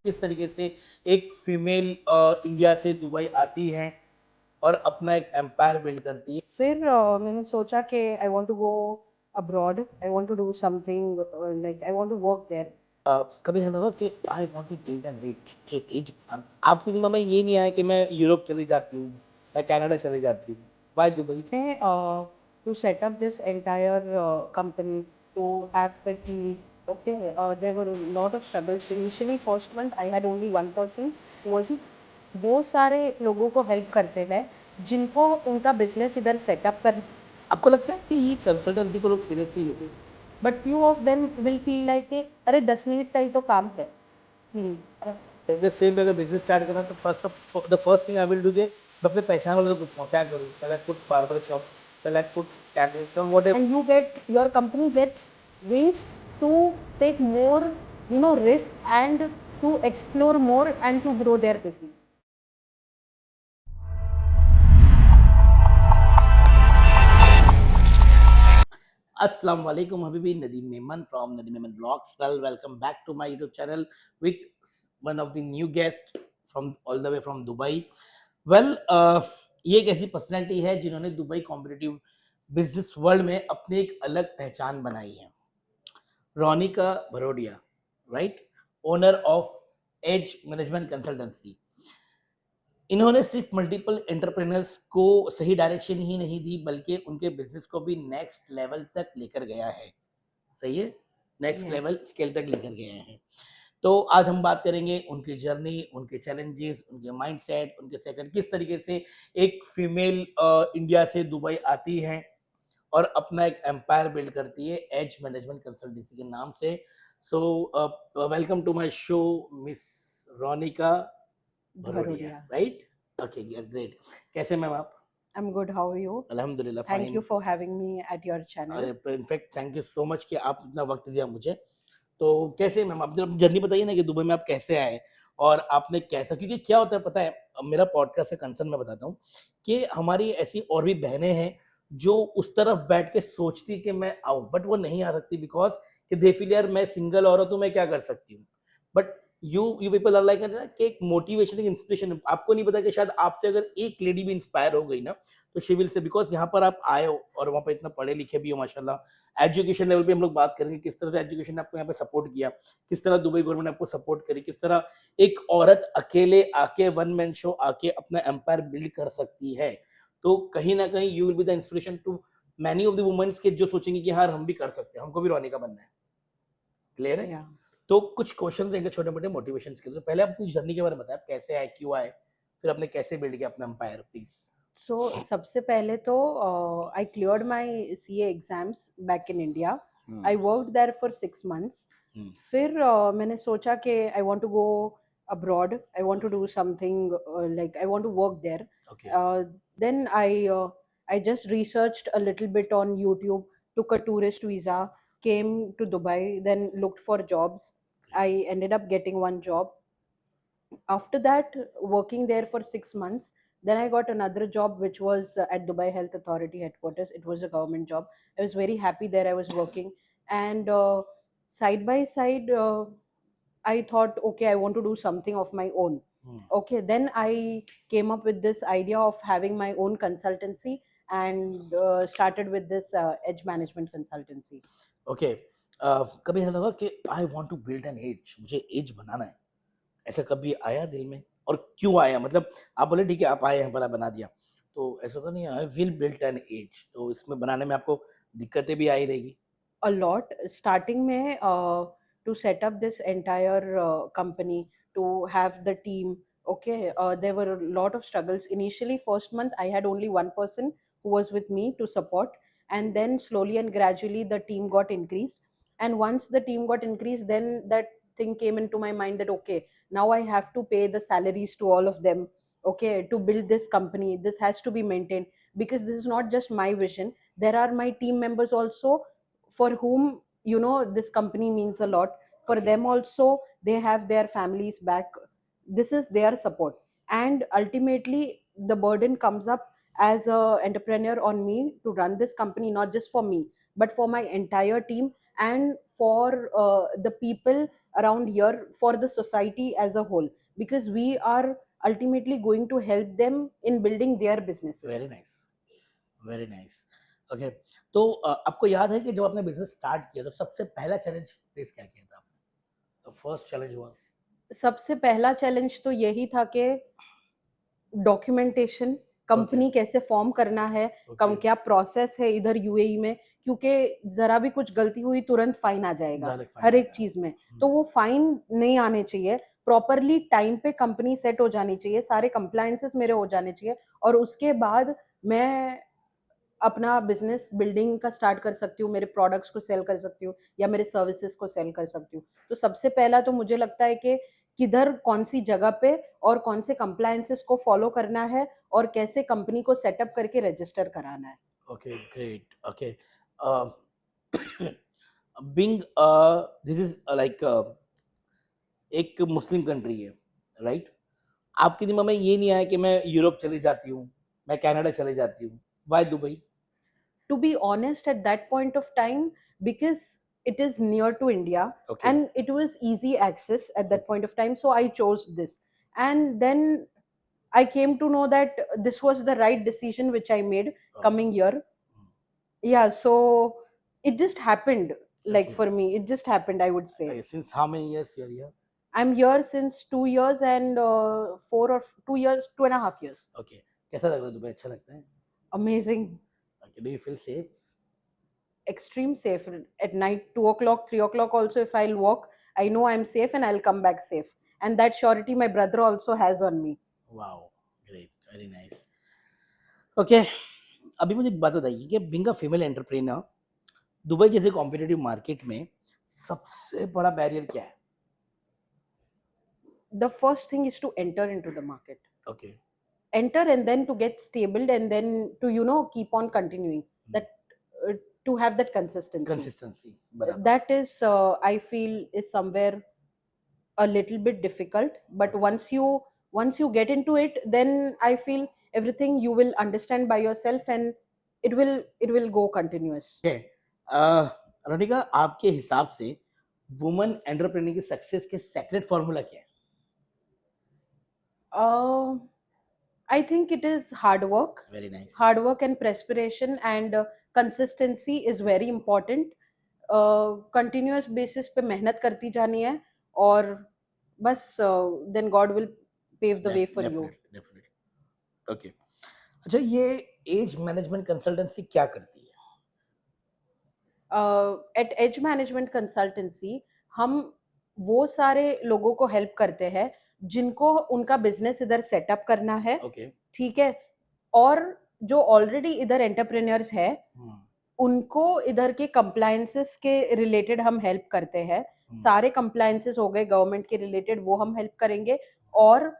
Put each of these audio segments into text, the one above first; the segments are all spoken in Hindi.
किस तरीके से एक फीमेल इंडिया से दुबई आती है और अपना एक एम्पायर बिल्ड करती है। फिर मैंने सोचा कि I want to go abroad, I want to do something, like I want to work there. कभी ऐसा लगा कि I want to build an edge. आपके दिमाग में ये नहीं आया कि मैं यूरोप चली जाती हूँ, मैं कनाडा चली जाती हूँ, why Dubai? To set up this entire company, to have the team. Okay, there were a lot of struggles. Initially, first month, I had only one person who was वो सारे लोगों को हेल्प करते हैं जिनको उनका बिजनेस इधर सेटअप कर। आपको लगता है कि ये कंसल्टेंसी को लोग सीरियसली लेते हैं? But few of them will feel like अरे 10 मिनट का ही तो काम है। जैसे सेम अगर बिजनेस स्टार्ट करना तो first thing I will do मैं अपने पहचान वालों को पूछूंगा, क्या करूँ? पहले पुट बार्बर शॉप, पहले put cafe, so whatever. And you get your company gets wings to take more, risk, and to explore more and to grow their business. अस्सलाम वालेकुम हबीबी, Nadeem Memon from Nadeem Memon blogs. Welcome back to my YouTube channel with one of the new guest from all the way from Dubai. Well, ये एक ऐसी पर्सनैलिटी है जिन्होंने दुबई कॉम्पिटिटिव बिजनेस वर्ल्ड में अपनी एक अलग पहचान बनाई है। Ronika Bharodia, right, owner of edge management consultancy. इन्होंने सिर्फ मल्टीपल एंटरप्रेन्योर्स को सही डायरेक्शन ही नहीं दी, बल्कि उनके बिजनेस को भी नेक्स्ट लेवल तक लेकर गया है। सही है, नेक्स्ट लेवल स्केल तक लेकर गए हैं। तो आज हम बात करेंगे उनकी जर्नी, उनके चैलेंजेस, उनके माइंडसेट, उनके सेकंड, किस तरीके से एक फीमेल इंडिया से दुबई आती है और अपना एक एम्पायर बिल्ड करती है एज मैनेजमेंट कंसल्टेंसी के नाम से। So welcome to my show miss Ronika Bharodia, Bharodia. Right? Okay, great. कैसे मैम आप? I'm good. How are you? अल्हम्दुलिल्लाह Thank fine. you for having me at your channel. अरे in fact thank you so much कि आप इतना वक्त दिया मुझे। तो कैसे मैम, आप जरा जर्नी बताइए ना कि दुबई में आप कैसे आए और आपने कैसा, क्योंकि क्या होता है पता है, मेरा पॉडकास्ट का कंसर्न मैं बताता हूँ कि हमारी ऐसी और भी बहनें हैं जो उस तरफ बैठ के सोचती कि मैं आऊँ, बट वो नहीं आ सकती बिकॉज कि दे फील यार मैं सिंगल औरत हूँ, मैं क्या कर सकती हूँ। But you people are like कि एक मोटिवेशन, एक इंस्पिरेशन। आपको नहीं पता कि शायद आपसे अगर एक लेडी भी इंस्पायर हो गई ना, तो शी विल से, बिकॉज यहाँ पर आप आए हो और वहाँ पर इतना पढ़े लिखे भी हो माशाल्लाह। एजुकेशन लेवल पे हम लोग बात करेंगे, किस तरह से एजुकेशन ने आपको यहाँ पे सपोर्ट किया, किस तरह दुबई गवर्नमेंट ने आपको सपोर्ट करी, किस तरह एक औरत अकेले आके वन मैन शो आके अपना एम्पायर बिल्ड कर सकती है। तो कहीं ना कहीं you will be the inspiration to many of the womens के जो सोचेंगे कि हाँ हम भी कर सकते हैं, हमको भी रोने का बनना है। क्लियर है? Yeah. तो कुछ क्वेश्चन देंगे छोटे मोटे मोटिवेशन के लिए। तो पहले आप अपनी जर्नी के बारे में बताएं, आप कैसे आए, क्यों आए, फिर आपने कैसे बिल्ड किया अपना एम्पायर, प्लीज। So सबसे पहले तो I cleared my CA exams back in India. I worked there for 6 months. फिर मैंने सोचा कि I want to go abroad. I want to do something, like I want to work there. Okay. Then I just researched a little bit on YouTube, took a tourist visa, came to Dubai, then looked for jobs. I ended up getting one job. After that, working there for 6 months, then I got another job which was at Dubai Health Authority headquarters. It was a government job. I was very happy there. I was working, and side by side, I thought, okay, I want to do something of my own. Okay, then I came up with this idea of having my own consultancy, and started with this edge management consultancy. ओके। कभी ऐसा लगा कि I want to build an edge, मुझे एज बनाना है, ऐसा कभी आया दिल में? और क्यों आया? मतलब आप बोले ठीक है आप आए यहाँ पर, आप बना दिया, तो ऐसा तो नहीं I will build an edge, तो इसमें बनाने में आपको दिक्कतें भी आई रहेगी? A lot starting mein, to set up this entire company, to have the team. Okay, there were a lot of struggles. Initially first month I had only one person who was with me to support, and then slowly and gradually the team got increased. And once the team got increased, then that thing came into my mind that okay, now I have to pay the salaries to all of them. Okay, to build this company, this has to be maintained, because this is not just my vision. There are my team members also, for whom this company means a lot. For okay. them also, they have their families back. This is their support, and ultimately the burden comes up as a entrepreneur on me to run this company, not just for me but for my entire team, and for the people around here for the society as a whole, because we are ultimately going to help them in building their businesses. Very nice, very nice. Okay, तो आपको याद है कि जब आपने बिजनेस स्टार्ट किया तो सबसे पहला चैलेंज फेस क्या किया था आपने? द फर्स्ट चैलेंज वाज सबसे पहला चैलेंज तो यही था कि डॉक्यूमेंटेशन, कंपनी कैसे फॉर्म करना है, कम क्या प्रोसेस है इधर यूएई में, क्योंकि जरा भी कुछ गलती हुई तुरंत फाइन आ जाएगा हर एक चीज में। तो वो फाइन नहीं आने चाहिए, प्रॉपरली टाइम पे कंपनी सेट हो जानी चाहिए, सारे कंप्लायंसेस मेरे हो जाने चाहिए, और उसके बाद मैं अपना बिजनेस बिल्डिंग का स्टार्ट कर सकती हूँ, मेरे प्रोडक्ट्स को सेल कर सकती हूँ या मेरे सर्विसेज को सेल कर सकती हूँ। तो सबसे पहला तो मुझे लगता है कि किधर कौन सी जगह पे और कौन से कंप्लायंसेस को फॉलो करना है और कैसे कंपनी को सेटअप करके रजिस्टर कराना है। Okay, great. Okay, being this is like एक मुस्लिम कंट्री है, राइट? आपके दिमाग में ये नहीं आया कि मैं यूरोप चली जाती हूँ, मैं कनाडा चली जाती हूँ, why Dubai? To be honest, at that point of time, because it is near to India Okay. and it was easy access at that point of time, so I chose this. And then I came to know that this was the right decision which I made coming here. Yeah, so it just happened. Like Okay. for me, it just happened, I would say. Okay, since how many years you are here? I'm here since 2 years and 2 years, 2.5 years. Okay, कैसा लग रहा है दुबई? अच्छा लगता है? Amazing. Okay, do you feel safe? Extreme safe at night, 2 o'clock, 3 o'clock also, if I'll walk, I know I'm safe and I'll come back safe, and that surety my brother also has on me. Wow, great, very nice. Okay, अभी मुझे एक बात बताइए कि being a female entrepreneur Dubai जैसे कॉम्पिटिटिव मार्केट में सबसे बड़ा बैरियर क्या है? The first thing is to enter into the market, Okay. enter, and then to get stable, and then to keep on continuing that, to have that consistency. Consistency, बराबर। That is, I feel, is somewhere a little bit difficult, but once you get into it, then I feel everything you will understand by yourself, and it will go continuous. Okay. Ranika, आपके हिसाब से वुमन एंटरप्रेन्योर की सक्सेस के सेक्रेट फॉर्मूला क्या है? I think it is hard work. Very nice. Hard work and perspiration, and consistency is very important. Continuous basis पे मेहनत करती जानी है, और बस then God will pave the way for you. Definitely, definitely. Okay. अच्छा, ये एज मैनेजमेंट कंसल्टेंसी क्या करती है? एट एज मैनेजमेंट कंसल्टेंसी हम वो सारे लोगों को हेल्प करते हैं जिनको उनका बिजनेस इधर सेटअप करना है, Okay. ठीक है, और जो ऑलरेडी इधर एंटरप्रेन्योर्स है उनको इधर के कंप्लायंसेस के रिलेटेड हम हेल्प करते हैं। सारे कंप्लायंसेस हो गए गवर्नमेंट के रिलेटेड, वो हम हेल्प करेंगे। और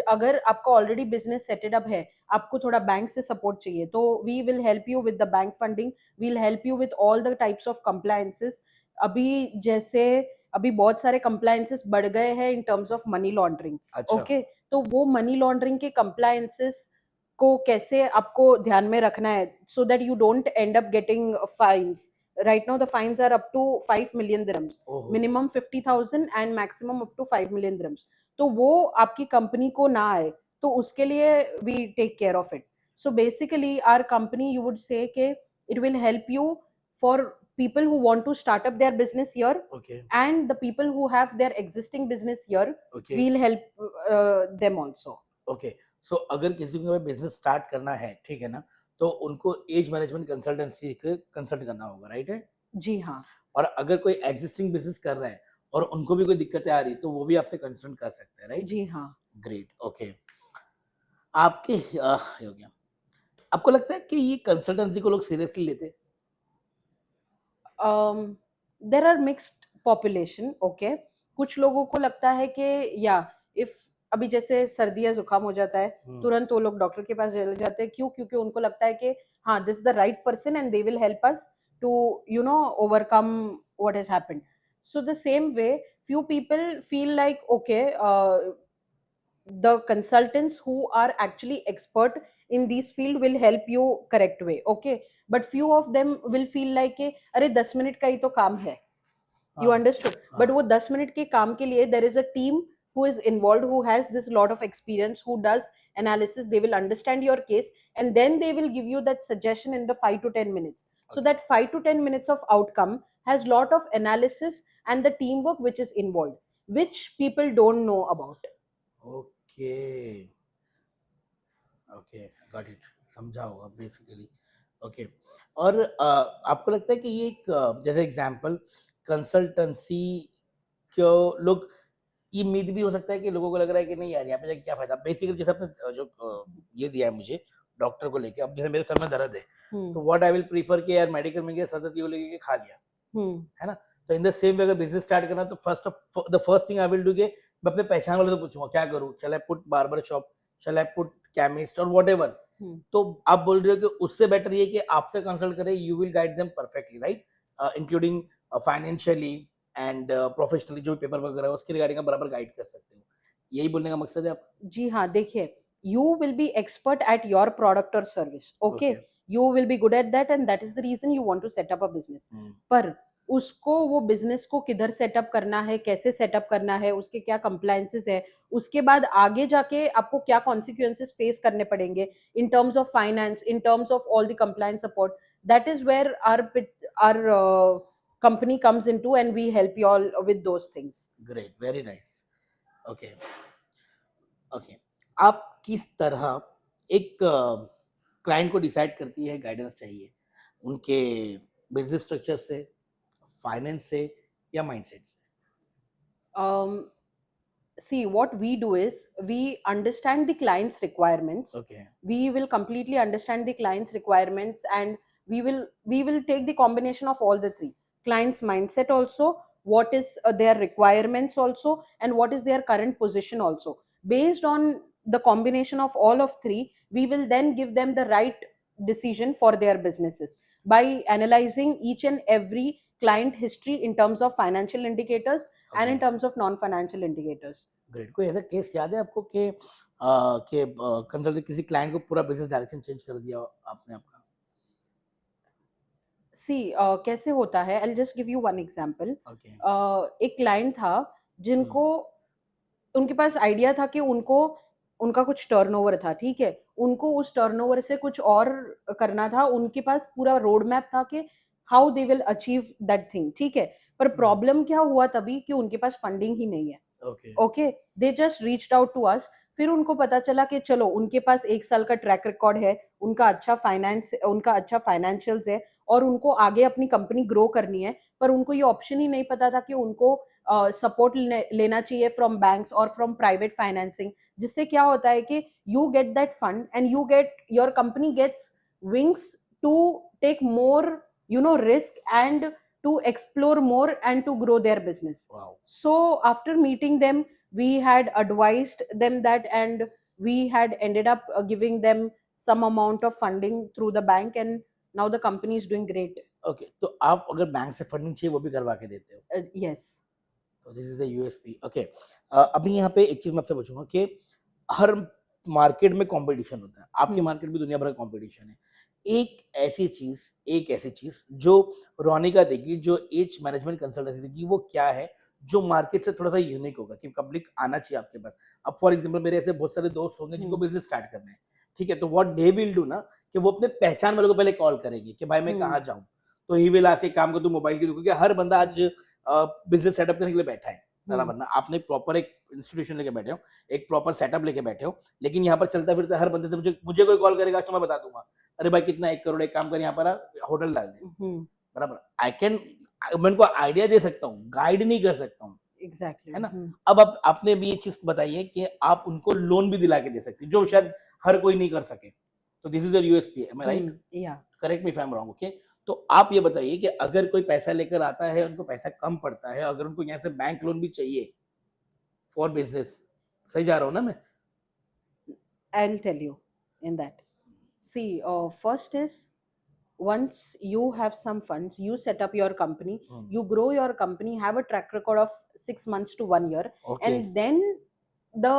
अगर आपका ऑलरेडी बिजनेस सेटेड अप है, आपको थोड़ा बैंक से सपोर्ट चाहिए, तो we will help you with the bank funding, we'll help you with all the types of compliances. अभी बहुत सारे कंप्लायंसेस बढ़ गए हैं in terms of money laundering. अच्छा। ओके, तो वो मनी लॉन्ड्रिंग के कंप्लायंसेस को कैसे आपको ध्यान में रखना है, so that you don't end up getting fines. Right now the fines are up to 5 million dirhams, minimum 50,000 and maximum up to 5 million dirhams। तो वो आपकी कंपनी को ना आए, तो उसके लिए we take care of it. So basically our company, you would say कि it will help you for people who want to start up their business here, Okay. and the people who have their existing business here, Okay. we'll help them also. Okay. So अगर किसी को बिजनेस स्टार्ट करना है, ठीक है ना, तो उनको एज मैनेजमेंट कंसल्टेंसी के कंसल्ट करना होगा, राइट है? जी हाँ। और अगर कोई एग्जिस्टिंग बिजनेस कर रहा है और उनको भी कोई दिक्कतें आ रही, तो वो भी आपसे कंसल्ट कर सकते हैं, राइट? जी हाँ। ग्रेट। ओके, आपके ये हो गया। आपको लगता है कि ये कंसल्टेंसी को लोग सीरियसली लेते हैं? There are mixed population. Okay, कुछ लोगों को लगता है कि या इफ अभी जैसे सर्दी या जुकाम हो जाता है, तुरंत वो लोग डॉक्टर के पास चले जाते हैं। क्यों? क्योंकि उनको लगता है कि हाँ, this the right person and they will help us to overcome what has happened. So the same way, few people feel like, okay, the consultants who are actually expert in this field will help you correct way, okay, but few of them will feel like कि अरे 10 मिनट का ही तो काम है, You हाँ, understood? हाँ, But वो 10 मिनट के काम के लिए there is a team who is involved, who has this lot of experience, who does analysis. They will understand your case, and then they will give you that suggestion in the 5 to 10 minutes. So okay, that 5 to 10 minutes of outcome has lot of analysis and the teamwork which is involved, which people don't know about. okay, okay, got it, समझा होगा बेसिकली। ओके, और आपको लगता है कि ये एक जैसे एग्जांपल कंसल्टेंसी क्यों लोग, ये मिथ भी हो सकता है कि लोगों को लग रहा है कि नहीं यार यहाँ पे जाके क्या फायदा, बेसिकली जैसे आपने ये दिया है मुझे डॉक्टर को लेके, अब जैसे मेरे सर में दर्द है तो व्हाट आई विल प्रीफर कि यार मेडिकल में गया सर दर्द की गोली लेके खा लिया, है ना? तो इन द सेम वे अगर बिजनेस स्टार्ट करना तो first thing I will do के मैं अपने पहचान वाले से पूछूंगा क्या करूं, shall I put barber shop, shall I put chemist और व्हाटएवर। तो आप बोल रहे हो कि उससे बेटर ये कि आपसे कंसल्ट करें, you will guide them perfectly, right? Including financially and professionally, जो पेपर वगैरह है उसके रिगार्डिंग आप बराबर गाइड कर सकते हो, यही बोलने का मकसद है आप? जी हाँ, देखिए, you will be expert at your product or service. Okay, okay, you will be good at that, and that is the reason you want to set up a business. पर उसको वो बिजनेस को किधर सेटअप करना है, कैसे सेटअप करना है, उसके क्या कंप्लायंसेस है, उसके बाद आगे जाके आपको क्या कॉन्सिक्वेंसेस फेस करने पड़ेंगे in terms of finance, in terms of all the compliance support, that is where our company comes into, and we help you all with those things. Great, very nice. Okay, okay, आप किस तरह एक क्लाइंट को डिसाइड करती है गाइडेंस चाहिए, उनके बिजनेस स्ट्रक्चर से, फाइनेंस से या माइंडसेट से? um, See, what we do is we understand the client's requirements. Okay, We will completely understand the client's requirements, and we will take the combination of all the three: client's mindset also, what is their requirements also, and what is their current position also. Based on the combination of all of three, we will then give them the right decision for their businesses by analyzing each and every client history in terms of financial indicators and in terms of non financial indicators. Great. कोई ऐसा केस याद है आपको कि कंसल्टेंट किसी क्लाइंट को पूरा बिजनेस डायरेक्शन चेंज कर दिया हो आपने आपका? सी कैसे होता है, I just give you one example. Okay, एक क्लाइंट था जिनको, उनके पास आइडिया था कि उनको, उनका कुछ टर्नओवर था, ठीक है, उनको उस टर्नओवर से कुछ और करना था, उनके पास पूरा रोड मैप था कि how they will achieve that thing, ठीक है, पर प्रॉब्लम क्या हुआ तभी कि उनके पास फंडिंग ही नहीं है. Okay, okay, they just reached out to us. फिर उनको पता चला कि चलो उनके पास 1 साल का ट्रैक रिकॉर्ड है, उनका अच्छा फाइनेंशियल्स है, और उनको आगे अपनी कंपनी ग्रो करनी है, पर उनको ये ऑप्शन ही नहीं पता था कि उनको सपोर्ट लेना चाहिए फ्रॉम बैंक्स और फ्रॉम प्राइवेट फाइनेंसिंग, जिससे क्या होता है कि you get that fund and you get, your company gets wings to take more, risk, and to explore more and to grow their business. Wow, So after meeting them, we had advised them that, and we had ended up giving them some amount of funding through the bank, and now the company is doing great. Okay, तो आप अगर बैंक से फंडिंग चाहिए वो भी करवा के देते हो? Yes. तो this is a USP. Okay, अभी यहाँ पे एक चीज मैं आपसे पूछूंगा कि हर मार्केट में कंपटीशन होता है, आपकी मार्केट में दुनिया भर का कंपटीशन है। एक ऐसी चीज जो रोनिका देगी, जो एज मैनेजमेंट कंसल्टेंसी देगी, वो क्या है जो मार्केट से थोड़ा सा यूनिक होगा कि पब्लिक आना चाहिए आपके पास? अब फॉर एग्जांपल मेरे ऐसे बहुत सारे दोस्त होंगे जिनको बिजनेस स्टार्ट करना है, ठीक है, तो व्हाट दे विल डू ना कि वो अपने पहचान वालों को पहले कॉल करेंगे कि भाई मैं कहाँ जाऊँ, तो ही विल आस्क एक काम कर तू मोबाइल की, क्योंकि हर बंदा आज बिजनेस सेटअप करने के लिए बैठा है, सारा बंदा। आपने प्रॉपर एक इंस्टीट्यूशन लेके बैठे हो, एक प्रॉपर सेटअप लेके बैठे हो, लेकिन यहाँ पर चलता फिरता हर बंदे से मुझे मुझे कोई कॉल करेगा तो मैं बता दूंगा, अरे भाई कितना, 1 करोड़, एक काम कर यहाँ पर होटल डाल दे, बराबर। आई कैन, मैं उनको आइडिया दे सकता हूँ, गाइड नहीं कर सकता हूँ, Exactly. है ना? अब आप आपने भी ये चीज बताई है कि आप उनको लोन भी दिला के दे सकते हैं, जो शायद हर कोई नहीं कर सके, तो this is your USP, am I right? Yeah. Correct me if I am wrong. Okay, तो आप ये बताइए कि अगर कोई पैसा लेकर आता है, उनको पैसा कम पड़ता है, अगर उनको यहाँ से बैंक लोन भी चाहिए फॉर बिजनेस, सही जा रहा हूँ ना मैं? I'll tell you in that. See, first is, once you have some funds, you set up your company, you grow your company, have a track record of 6 months to 1 year, okay, and then the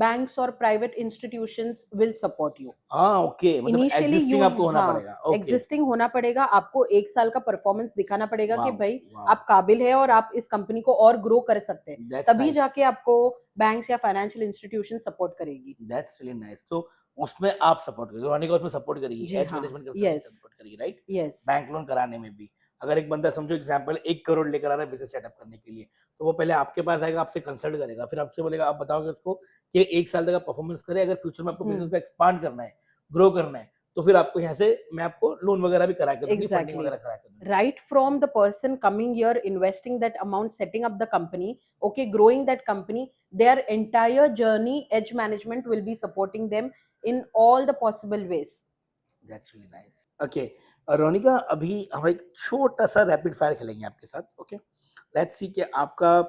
banks or private institutions will support you. हाँ ओके, मतलब Initially एग्जिस्टिंग you, आपको होना हाँ, पड़ेगा। ओके, एग्जिस्टिंग होना पड़ेगा, आपको 1 साल का परफॉर्मेंस दिखाना पड़ेगा कि वाओ भाई वाओ, आप काबिल है और आप इस कंपनी को और ग्रो कर सकते हैं, दैट्स तभी नाइस, जाके आपको बैंक्स या फाइनेंशियल इंस्टीट्यूशन सपोर्ट करेगी। That's really nice. तो उसमें आप सपोर्ट करेंगे, रोनिका उसमें सपोर्ट करेगी, जी एज हाँ, मैनेजमेंट कंसल्टेंसी यस, सपोर्ट करेगी, राइट? यस, बैंक लोन कराने में भी। अगर एक बंदा समझो एग्जांपल 1 करोड़ लेकर आ रहा है बिजनेस सेटअप करने के लिए, तो वो पहले आपके पास आएगा, आपसे कंसल्ट करेगा, फिर आपसे बोलेगा, आप बताओगे उसको कि 1 साल तक आप परफॉर्मेंस करें, अगर फ्यूचर में आपको बिजनेस को एक्सपांड करना है, ग्रो करना है, तो फिर आपको यहाँ से मैं आपको लोन वगैरह भी करा के दूँगी, फंडिंग exactly. वगैरह करा के दूँगी। Right from the person coming here, investing that amount, setting up the company, okay, growing that company, their entire journey, edge management will be supporting them in all the possible ways. That's really nice. Okay, Ronika अभी हम एक छोटा-सा रैपिड फायर खेलेंगे आपके साथ, ओके? लेट्स सी कि आपका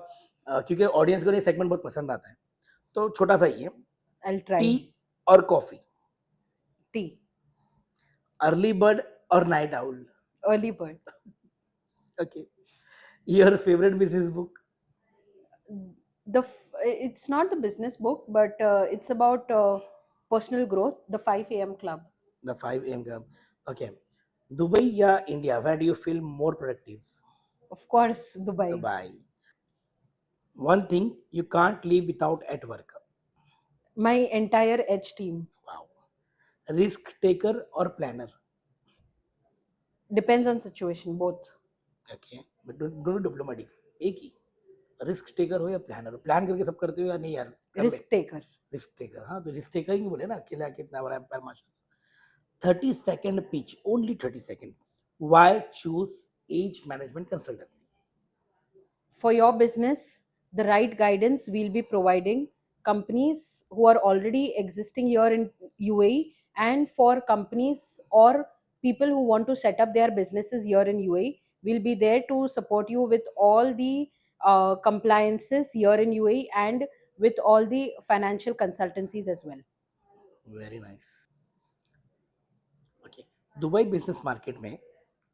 क्योंकि ऑडियंस को ये सेगमेंट बहुत पसंद आता है, तो छोटा-सा ही है। I'll T try. और कॉफी, T. अर्ली बर्ड और night owl, Early bird. Okay. Your favourite business book, It's not the business book, but it's about personal growth. The 5 a.m. Club. The 5 AM club, okay. Dubai या India, where do you feel more productive? Of course, Dubai. Dubai. One thing you can't live without at work, My entire edge team. Wow. Risk taker और planner, Depends on situation, both. Okay, but दोनों डिप्लोमेटिक, एक ही। रिस्क टेकर हो या प्लानर हो, प्लान करके सब करते हो या नहीं यार कर ले? Risk taker. रिस्क टेकर, हाँ तो रिस्क टेकर ही बोले ना, अकेला कितना बड़ा empire master. 30 second pitch, only 30 second, why choose Edge management Consultancy? For your business, the right guidance we'll be providing companies who are already existing here in UAE, and for companies or people who want to set up their businesses here in UAE, we'll be there to support you with all the compliances here in UAE and with all the financial consultancies as well. Very nice, okay. Dubai business market में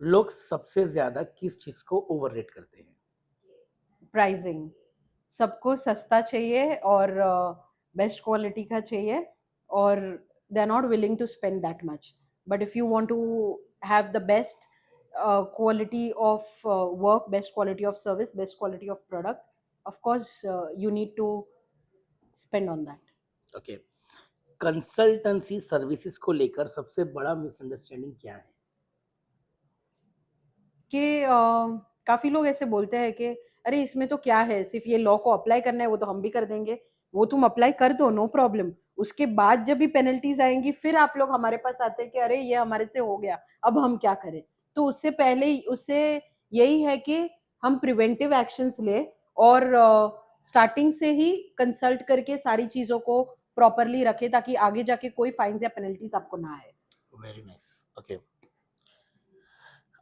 लोग सबसे ज्यादा किस चीज को ओवररेट करते हैं? प्राइसिंग, सबको सस्ता चाहिए और बेस्ट क्वालिटी का चाहिए, और they are not willing to spend that much, but if you want to have the best quality of work, best quality of service, best quality of product, of course you need to spend on that. Okay, consultancy services को लेकर सबसे बड़ा मिसअंडरस्टैंडिंग क्या है? कि काफ़ी लोग ऐसे बोलते हैं कि अरे इसमें तो क्या है, सिर्फ ये लॉ को अप्लाई करना है, वो तो हम भी कर देंगे। वो तुम अप्लाई कर दो, नो प्रॉब्लम। उसके बाद जब भी पेनल्टीज आएंगी, फिर आप लोग हमारे पास आते हैं कि अरे ये हमारे से हो गया, अब हम क्या करें। तो उससे पहले उससे यही है कि हम प्रिवेंटिव एक्शंस ले, और स्टार्टिंग से ही कंसल्ट करके सारी चीज़ों को प्रॉपरली रखें, ताकि आगे जाके कोई फाइन्स या पेनल्टीज आपको ना आए। Very nice, okay.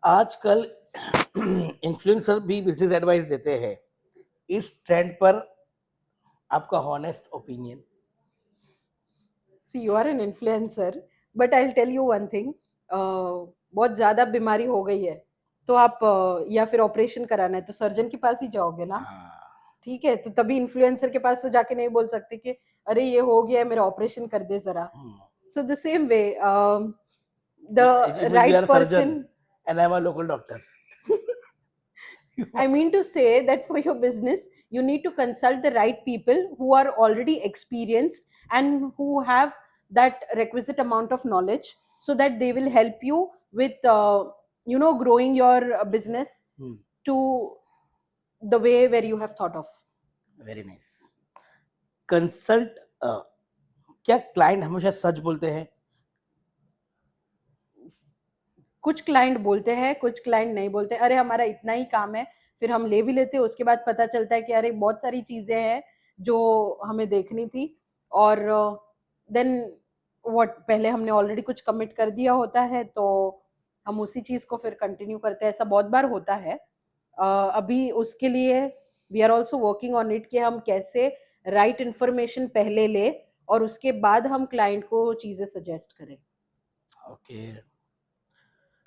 आजकल इन्फ्लुएंसर भी बिजनेस एडवाइस देते हैं, इस ट्रेंड पर आपका honest opinion? See you are an influencer, but I will tell you one thing, बहुत ज़्यादा बीमारी हो गई है तो आप या फिर ऑपरेशन कराना है तो सर्जन के पास ही जाओगे ना। ठीक है, तो तभी इन्फ्लुएंसर के पास तो जाके नहीं बोल सकते कि अरे ये हो गया है, मेरा ऑपरेशन कर दे जरा। सो the same way, the right person, and I'm a local doctor. I mean to say that for your business, you need to consult the right people who are already experienced and who have that requisite amount of knowledge, so that they will help you with, growing your business to the way where you have thought of. Very nice. Consult, क्या क्लाइंट हमेशा सच बोलते हैं? कुछ क्लाइंट बोलते हैं, कुछ क्लाइंट नहीं बोलते। अरे हमारा इतना ही काम है, फिर हम ले भी लेते हैं, उसके बाद पता चलता है कि अरे बहुत सारी चीज़ें हैं जो हमें देखनी थी, और देन व्हाट, पहले हमने ऑलरेडी कुछ कमिट कर दिया होता है, तो हम उसी चीज़ को फिर कंटिन्यू करते हैं। ऐसा बहुत बार होता है। अभी उसके लिए we are also working on it कि हम कैसे राइट इन्फॉर्मेशन पहले ले और उसके बाद हम क्लाइंट को चीज़ें सजेस्ट करें। ओके,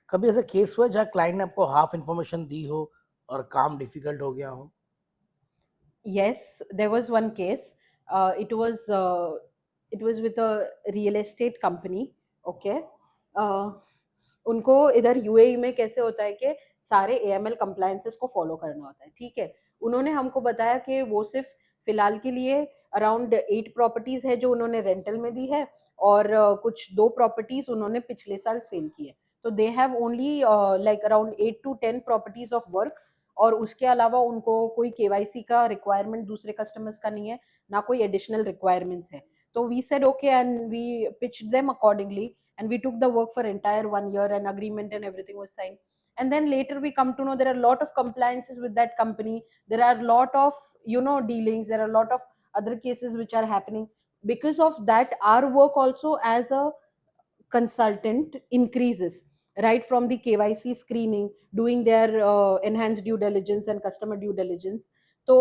कभी ऐसा केस हुआ जहाँ क्लाइंट ने आपको हाफ इंफॉर्मेशन दी हो और काम डिफिकल्ट हो गया हो? Yes, there was one case It was with a real estate company. Okay. uh, उनको इधर यूएई में कैसे होता है कि सारे एएमएल कंप्लायंसेस को फॉलो करना होता है, ठीक है। उन्होंने हमको बताया कि वो सिर्फ फिलहाल के लिए अराउंड 8 प्रॉपर्टीज है जो उन्होंने रेंटल में दी है, और कुछ 2 प्रॉपर्टीज उन्होंने पिछले साल सेल की है। तो they have only like around 8 to 10 properties of work, और उसके अलावा उनको कोई केवाईसी का रिक्वायरमेंट दूसरे कस्टमर्स का नहीं है, ना कोई एडिशनल रिक्वायरमेंट्स है। तो we said okay and we pitched them accordingly, and we took the work for entire 1 year, and agreement and everything was signed. And then later we come to know there are a lot of compliances with that company, there are a lot of dealings, there are a lot of other cases which are happening. Because of that, our work also as a consultant increases, right from the KYC screening, doing their enhanced due diligence and customer due diligence. तो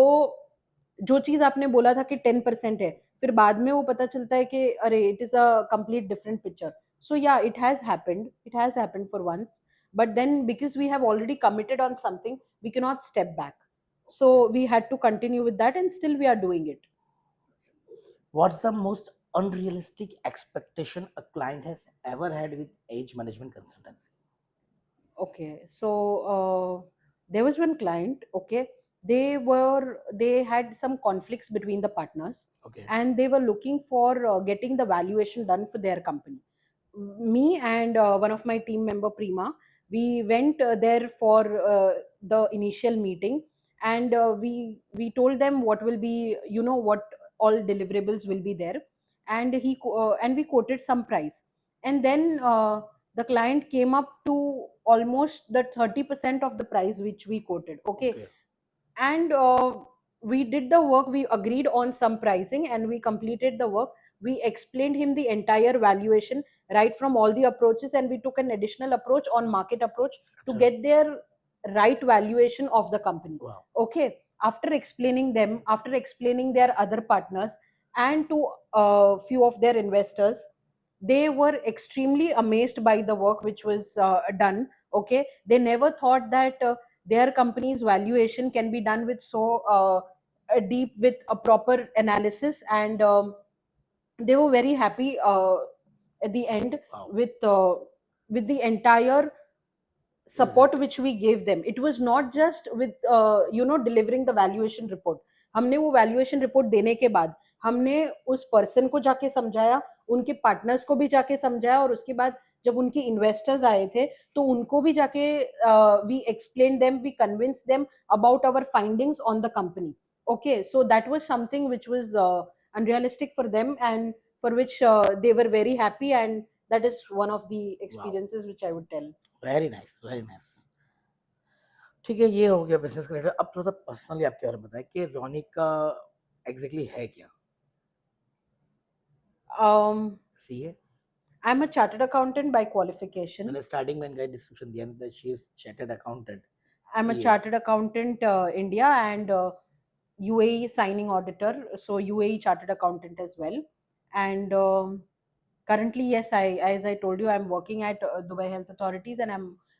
जो चीज आपने बोला था कि 10% है, फिर बाद में वो पता चलता है कि अरे it is a complete different picture. So yeah, it has happened for once, but then because we have already committed on something, we cannot step back. So we had to continue with that, and still we are doing it. What's the most unrealistic expectation a client has ever had with age management consultancy? Okay, so there was one client. Okay, they had some conflicts between the partners, Okay. and they were looking for getting the valuation done for their company. Me and one of my team member Prima, we went there for the initial meeting, and we told them what will be, what all deliverables will be there, and and we quoted some price, and then the client came up to almost the 30% of the price which we quoted. Okay. Okay. And we did the work, we agreed on some pricing, and we completed the work. We explained him the entire valuation, right from all the approaches, and we took an additional approach on market approach to Acha. get their right valuation of the company. Wow. Okay. After explaining their other partners and to a few of their investors, they were extremely amazed by the work which was done. Okay. They never thought that their company's valuation can be done with so deep, with a proper analysis, and they were very happy at the end. Wow. With the entire support which we gave them. It was not just with delivering the valuation report. हमने वो valuation report देने के बाद हमने उस person को जाके समझाया, उनके partners को भी जाके समझाया, और उसके बाद जब उनके investors आए थे तो उनको भी जाके we explained them, we convinced them about our findings on the company. Okay, so that was something which was unrealistic for them, and for which they were very happy, and that is one of the experiences which I would tell. Very nice, very nice. ठीक है, ये हो गया बिजनेस का रिलेटेड. अब थोड़ा सा पर्सनली आपके बारे में बताएं कि रोनिक का एग्जैक्टली है क्या? CA. I'm a chartered accountant by qualification. मैंने स्टार्टिंग में इनका डिस्क्रिप्शन दिया था, she is chartered accountant. I'm a chartered accountant India, and UAE signing auditor, so UAE chartered accountant as well. And currently, yes, as I told you, I'm working at Dubai Health Authorities, and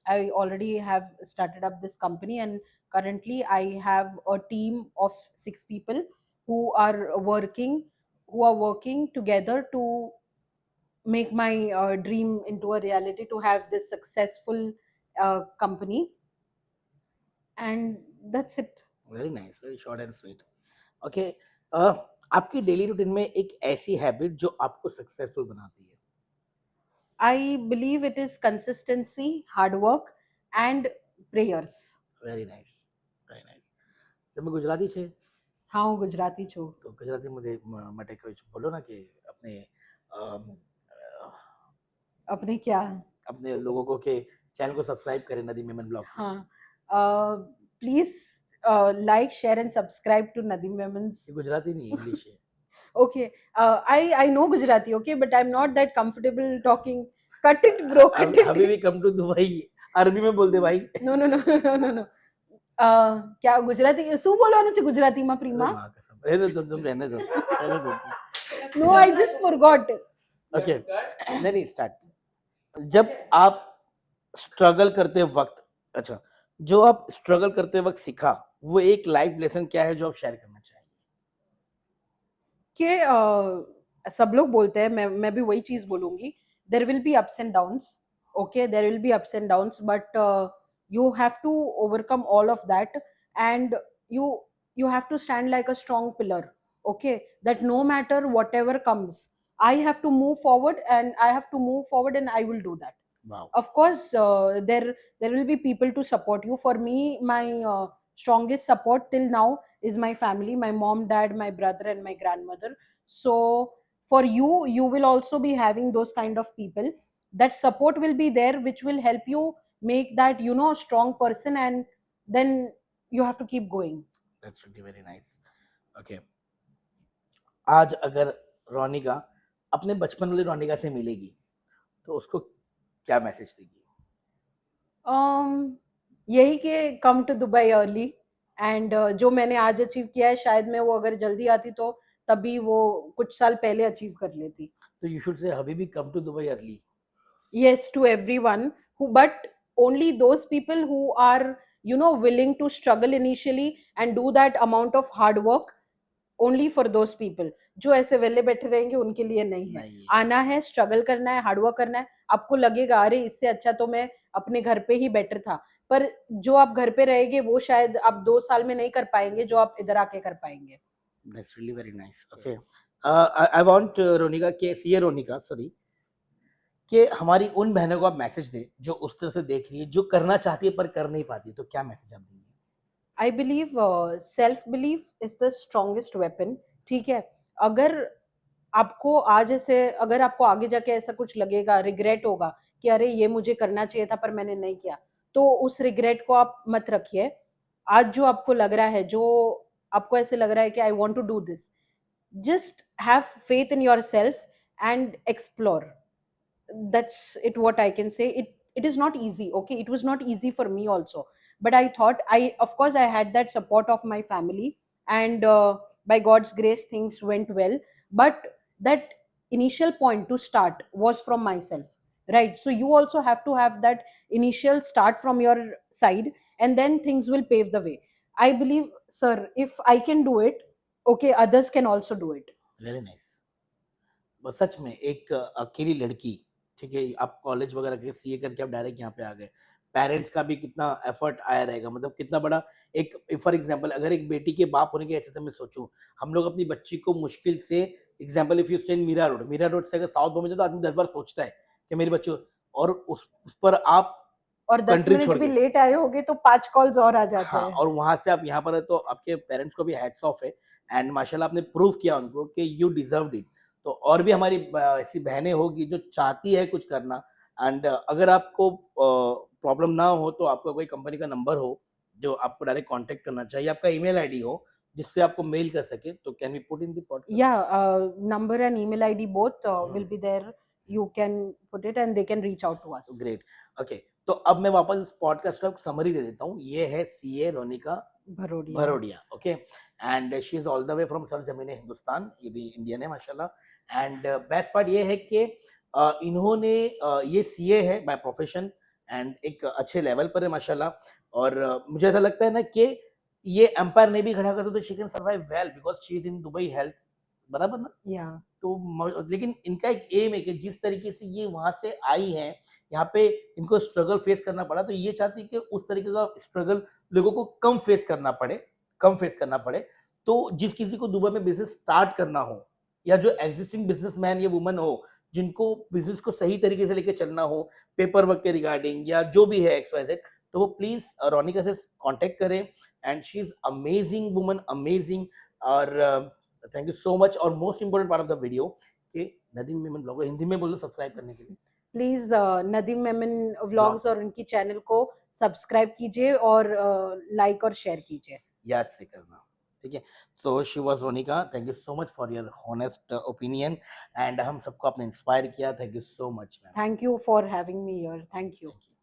I already have started up this company, and currently I have a team of 6 people who are working together to make my dream into a reality, to have this successful company, and that's it. Very nice, very short and sweet. Okay. आपकी डेली रूटीन में एक ऐसी हैबिट जो आपको सक्सेसफुल बनाती है? I believe it is consistency, hard work, and prayers. Very nice, very nice. તમે ગુજરાતી છે? हाँ, હું ગુજરાતી છું. તો ગુજરાતી માટે કોઈ બોલો ના કે अपने अपने क्या? अपने लोगों को के चैनल को सब्सक्राइब करें नदीम मेमन ब्लॉग. हाँ, please like, share and subscribe to Nadeem Memons. ये गुजराती नहीं, इंग्लिश है. Okay, I know Gujarati, okay, but I'm not that comfortable talking. Cut it, bro. Cut it. अभी भी कम टू दुबई अरबी में बोल दे भाई. No. क्या गुजराती શું બોલવાનું છે ગુજરાતીમાં પ્રીમા? रहने दो. No, I just forgot. Okay, नहीं स्टार्ट. जब आप स्ट्रगल करते वक्त, अच्छा, जो आप स्ट्रगल करते वक्त सीखा वो एक लाइफ लेसन क्या है जो आप शेयर करना चाहेंगे? कि सब लोग बोलते हैं, मैं भी वही चीज बोलूंगी, there will be ups and downs, okay, there will be ups and downs, but you have to overcome all of that, and you you have to stand like a strong pillar, okay, that no matter whatever comes, I have to move forward, and I have to move forward, and I will do that. Wow. Of course, there will be people to support you. For me, my strongest support till now is my family, my mom, dad, my brother, and my grandmother. So for you, you will also be having those kind of people. That support will be there, which will help you make that, you know, strong person, and then you have to keep going. That's really very nice. Okay. आज अगर रोनिका अपने बचपन वाली रोनिका से मिलेगी तो उसको क्या मैसेज देगी? यही कि come to Dubai early, and जो मैंने आज अचीव किया है, शायद मैं वो अगर जल्दी आती तो तभी वो कुछ साल पहले अचीव कर लेती. तो यू शुड से हबीबी come to Dubai early. Yes, to everyone who, but only those people who are, you know, willing to struggle initially and do that amount of hard work, only for those people. जो ऐसे वेले बैठे रहेंगे उनके लिए नहीं है. नहीं है. आना है, स्ट्रगल करना है, हार्ड वर्क करना है. आपको लगेगा अरे इससे अच्छा तो मैं अपने घर पे ही बेटर था, पर जो आप घर पे रहेंगे वो शायद आप 2 साल में नहीं कर पाएंगे जो आप इधर आके कर पाएंगे. That's really very nice. Okay. I want Ronika के सीए रोनिका सॉरी कि हमारी उन बहनों को आप मैसेज दें जो उस तरह से देख रही है, जो करना चाहती है पर कर नहीं पाती, तो क्या मैसेज आप देंगे? I believe self belief is the strongest weapon. ठीक है, अगर आपको आज ऐसे, अगर आपको आगे जाके ऐसा कुछ लगेगा, रिग्रेट होगा कि अरे ये मुझे करना चाहिए था पर मैंने नहीं किया, तो उस रिग्रेट को आप मत रखिए. आज जो आपको लग रहा है, जो आपको ऐसे लग रहा है कि I want to do this, just have faith in yourself and explore. That's it, what I can say. It is not easy, okay, it was not easy for me also, but I thought, I of course I had that support of my family, and by God's grace things went well, but that initial point to start was from myself, right? So you also have to have that initial start from your side, and then things will pave the way. I believe, sir, if I can do it, okay, others can also do it. Very nice. बस सच में एक अकेली लड़की, ठीक है, आप कॉलेज वगैरह के सीए करके आप डायरेक्ट यहाँ पे आ गए, पेरेंट्स का भी कितना एफर्ट आया रहेगा, मतलब कितना बड़ा एक, फॉर एग्जांपल अगर एक बेटी के बाप होने के ऐसे से मैं सोचूं, हम लोग अपनी बच्ची को मुश्किल से, example if you stay in Mira Road से अगर साउथ बॉम्बे जाए तो आदमी 10 बार सोचता है कि मेरी बच्ची, और उस पर आप और 10 कंट्री मिनट छोड़ भी के, लेट आए होगे तो 5 कॉल्स और आ जाते हाँ, हैं. और वहां से आप यहाँ पर है तो आपके पेरेंट्स को भी हैट्स ऑफ है, एंड माशाल्लाह आपने प्रूव किया उनको कि यू डिजर्व्ड इट. तो और भी हमारी ऐसी बहनें होगी जो चाहती है कुछ करना, एंड अगर आपको प्रॉब्लम ना हो तो आपका कोई कंपनी का नंबर हो जो आपको डायरेक्ट कांटेक्ट करना चाहिए, आपका ईमेल आईडी हो जिससे आपको मेल कर सके, तो can we put in the podcast? Yeah, number and email ID both will be there. You can put it and they can reach out to us. Great. Okay, तो अब मैं वापस इस पॉडकास्ट का समरी दे देता हूँ. ये है CA Ronika Bharodia. Bharodia, okay, and she is all the way from सर जमीन हिंदुस्तान, ये भी इंडियन है माशाल्लाह. एंड बेस्ट पार्ट ये है कि इन्होंने ये सीए है बाय प्रोफेशन, एंड एक अच्छे लेवल पर है माशाल्लाह. और मुझे ऐसा लगता है ना कि ये एम्पायर नहीं भी खड़ा करते तो she can survive well because she is in Dubai health, बराबर ना? Yeah. तो लेकिन इनका एक एम है कि जिस तरीके से ये वहां से आई हैं, यहाँ पे इनको स्ट्रगल फेस करना पड़ा, तो ये चाहती है कि उस तरीके का स्ट्रगल लोगों को कम फेस करना पड़े. तो जिस किसी को दुबई में बिजनेस स्टार्ट करना हो, या जो एग्जिस्टिंग बिजनेसमैन या वुमन हो जिनको बिजनेस को सही तरीके से लेके चलना हो, पेपर वर्क के रिगार्डिंग या जो भी है XYZ, तो वो प्लीज रोनिका से कांटेक्ट करें. And she is amazing woman, amazing. और थैंक यू सो मच. और most important part of the video कि नदीम मेमन ब्लॉग हिंदी में बोलो सब्सक्राइब करने के लिए. प्लीज नदीम मेमन व्लॉग्स और उनकी चैनल को सब्सक्राइब कीजिए और लाइक और शेयर कीजिए. याद से करना, ठीक है? तो she was Ronika, thank you so much for your honest opinion, and हम सबको आपने इंस्पायर किया. Thank you so much ma'am. Thank you for having me here. Thank you. Thank you.